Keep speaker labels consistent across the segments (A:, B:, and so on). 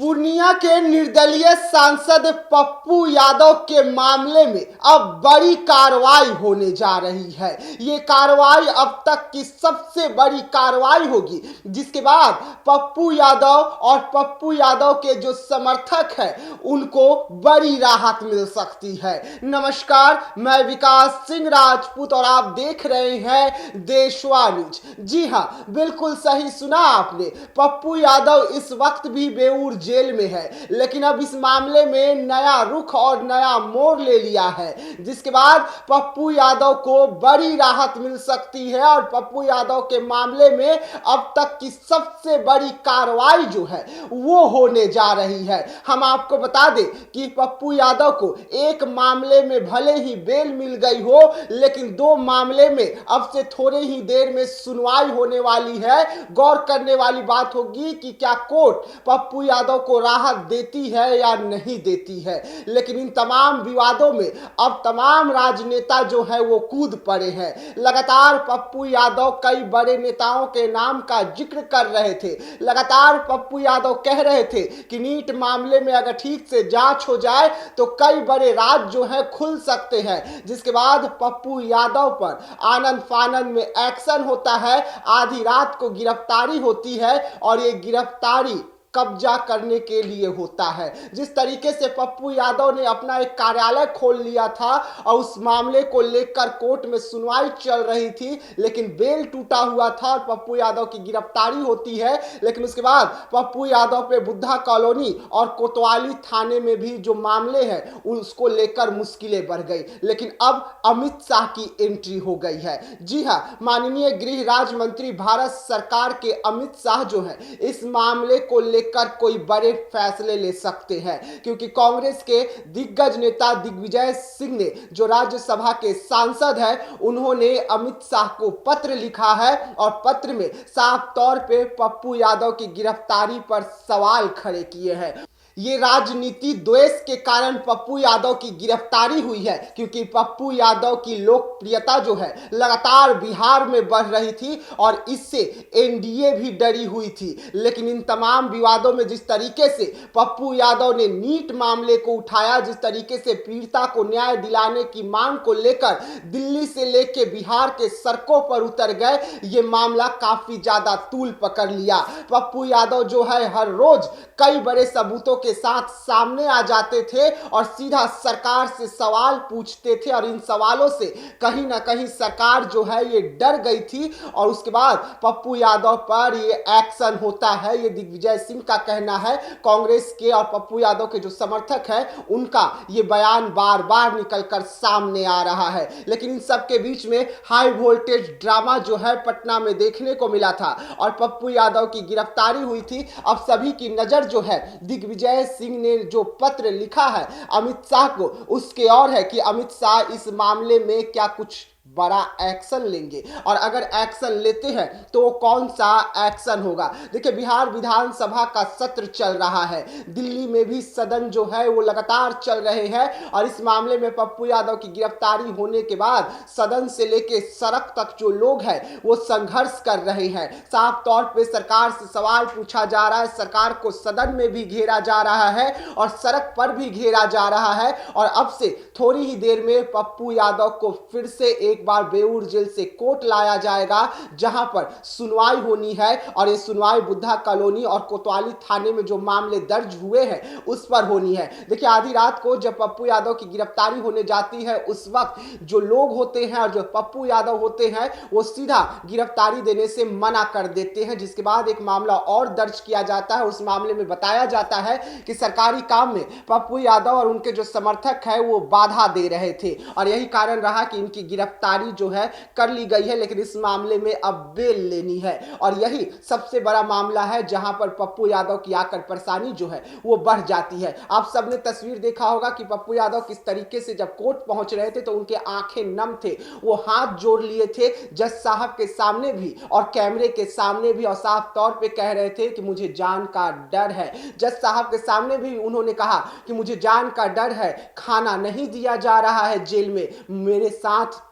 A: पूर्णिया के निर्दलीय सांसद पप्पू यादव के मामले में अब बड़ी कार्रवाई होने जा रही है। ये कार्रवाई अब तक की सबसे बड़ी कार्रवाई होगी, जिसके बाद पप्पू यादव और पप्पू यादव के जो समर्थक हैं उनको बड़ी राहत मिल सकती है। नमस्कार, मैं विकास सिंह राजपूत और आप देख रहे हैं देशवा न्यूज। जी हाँ, बिल्कुल सही सुना आपने। पप्पू यादव इस वक्त भी बेऊर जेल में है, लेकिन अब इस मामले में नया रुख और नया मोड़ ले लिया है, जिसके बाद पप्पू यादव को बड़ी राहत मिल सकती है और पप्पू यादव के मामले में अब तक की सबसे बड़ी कार्रवाई जो है वो होने जा रही है। हम आपको बता दें कि पप्पू यादव को एक मामले में भले ही बेल मिल गई हो, लेकिन दो मामले में अब से थोड़े ही देर में सुनवाई होने वाली है। गौर करने वाली बात होगी कि क्या कोर्ट पप्पू यादव को राहत देती है या नहीं देती है। लेकिन इन तमाम विवादों में अब तमाम राजनेता जो है वो कूद पड़े हैं। लगातार पप्पू यादव कई बड़े नेताओं के नाम का जिक्र कर रहे थे। लगातार पप्पू यादव कह रहे थे कि नीट मामले में अगर ठीक से जांच हो जाए तो कई बड़े राज जो है खुल सकते हैं, जिसके बाद पप्पू यादव पर आनंद फानंद में एक्शन होता है। आधी रात को गिरफ्तारी होती है और ये गिरफ्तारी कब्जा करने के लिए होता है। जिस तरीके से पप्पू यादव ने अपना एक कार्यालय खोल लिया था और उस मामले को लेकर कोर्ट में सुनवाई चल रही थी, लेकिन बेल टूटा हुआ था और पप्पू यादव की गिरफ्तारी होती है। लेकिन उसके बाद पप्पू यादव पे बुद्धा कॉलोनी और कोतवाली थाने में भी जो मामले हैं उसको लेकर मुश्किलें बढ़ गई। लेकिन अब अमित शाह की एंट्री हो गई है। जी हाँ, माननीय गृह राज्य मंत्री भारत सरकार के अमित शाह जो है इस मामले को लेकर कोई बड़े फैसले ले सकते हैं, क्योंकि कांग्रेस के दिग्गज नेता दिग्विजय सिंह ने, जो राज्यसभा के सांसद हैं, उन्होंने अमित शाह को पत्र लिखा है और पत्र में साफ तौर पे पप्पू यादव की गिरफ्तारी पर सवाल खड़े किए हैं। ये राजनीति द्वेष के कारण पप्पू यादव की गिरफ्तारी हुई है, क्योंकि पप्पू यादव की लोकप्रियता जो है लगातार बिहार में बढ़ रही थी और इससे एनडीए भी डरी हुई थी। लेकिन इन तमाम विवादों में जिस तरीके से पप्पू यादव ने नीट मामले को उठाया, जिस तरीके से पीड़िता को न्याय दिलाने की मांग को लेकर दिल्ली से लेकर बिहार के सड़कों पर उतर गए, ये मामला काफी ज्यादा तूल पकड़ लिया। पप्पू यादव जो है हर रोज कई बड़े सबूतों के साथ सामने आ जाते थे और सीधा सरकार से सवाल पूछते थे और इन सवालों से कहीं ना कहीं सरकार जो है ये डर गई थी और उसके बाद पप्पू यादव पर ये एक्शन होता है। ये दिग्विजय सिंह का कहना है। कांग्रेस के और पप्पू यादव के जो समर्थक हैं उनका ये बयान बार बार निकलकर सामने आ रहा है। लेकिन इन सब के बीच में हाई वोल्टेज ड्रामा जो है पटना में देखने को मिला था और पप्पू यादव की गिरफ्तारी हुई थी। अब सभी की नजर जो है दिग्विजय सिंह ने जो पत्र लिखा है अमित शाह को, उसके और है कि अमित शाह इस मामले में क्या कुछ बड़ा एक्शन लेंगे और अगर एक्शन लेते हैं तो कौन सा एक्शन होगा। देखिए, बिहार विधानसभा का सत्र चल रहा है, दिल्ली में भी सदन जो है वो लगातार चल रहे हैं और इस मामले में पप्पू यादव की गिरफ्तारी होने के बाद सदन से लेके सड़क तक जो लोग हैं वो संघर्ष कर रहे हैं। साफ तौर पे सरकार से सवाल पूछा जा रहा है, सरकार को सदन में भी घेरा जा रहा है और सड़क पर भी घेरा जा रहा है और अब से थोड़ी ही देर में पप्पू यादव को फिर से एक बार बेऊर जेल से कोर्ट लाया जाएगा, जहां पर सुनवाई होनी है और ये सुनवाई बुद्धा कॉलोनी और कोतवाली थाने में जो मामले दर्ज हुए हैं उस पर होनी है। देखिए, आधी रात को जब पप्पू यादव की गिरफ्तारी होने जाती है उस वक्त जो लोग होते हैं और जो पप्पू यादव होते हैं वो सीधा गिरफ्तारी देने से मना कर देते हैं, जिसके बाद एक मामला और दर्ज किया जाता है। उस मामले में बताया जाता है कि सरकारी काम में पप्पू यादव और उनके जो समर्थक है वो बाधा दे रहे थे और यही कारण रहा कि इनकी गिरफ्तारी जो है कर ली गई है। लेकिन इस मामले में अब बेल लेनी है और यही सबसे बड़ा मामला है जहां पर पप्पू यादव की आकर परेशानी जो है वो बढ़ जाती है। आप सबने तस्वीर देखा होगा कि पप्पू यादव किस तरीके से जब कोर्ट पहुंच रहे थे तो उनके आंखें नम थे, वो हाथ जोड़ लिए थे जज साहब के सामने भी और कैमरे के सामने भी और साफ तौर पे कह रहे थे कि मुझे जान का डर है। जज साहब के सामने भी उन्होंने कहा कि मुझे जान का डर है, खाना नहीं दिया जा रहा है जेल में, मेरे साथ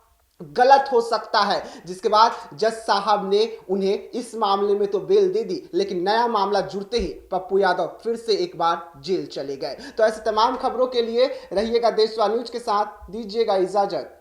A: गलत हो सकता है, जिसके बाद जज साहब ने उन्हें इस मामले में तो बेल दे दी, लेकिन नया मामला जुड़ते ही पप्पू यादव फिर से एक बार जेल चले गए। तो ऐसे तमाम खबरों के लिए रहिएगा देशवा न्यूज के साथ, दीजिएगा इजाजत।